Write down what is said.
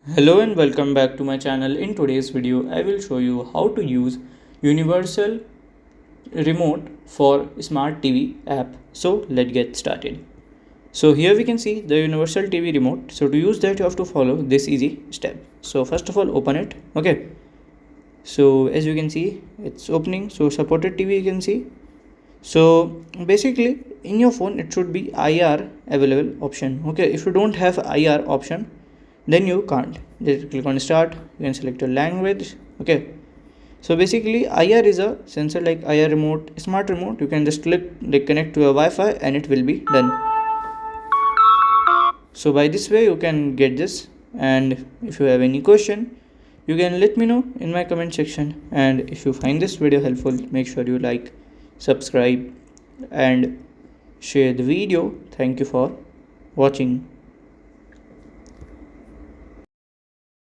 Hello and welcome back to my channel. In today's video, I will show you how to use Universal Remote for Smart TV app. So let's get started. So here we can see the Universal TV remote. So to use that, you have to follow this easy step. So first of all, open it. Okay. So as you can see, it's opening. So supported TV you can see. So basically in your phone it should be IR available option. Okay, if you don't have IR option, then you can't. Just click on start, you can select your language. Okay, so basically IR is a sensor like IR remote, smart remote. You can just click like connect to a Wi-Fi and it will be done. So by this way you can get this, and if you have any question you can let me know in my comment section. And if you find this video helpful, make sure you like, subscribe and share the video. Thank you for watching.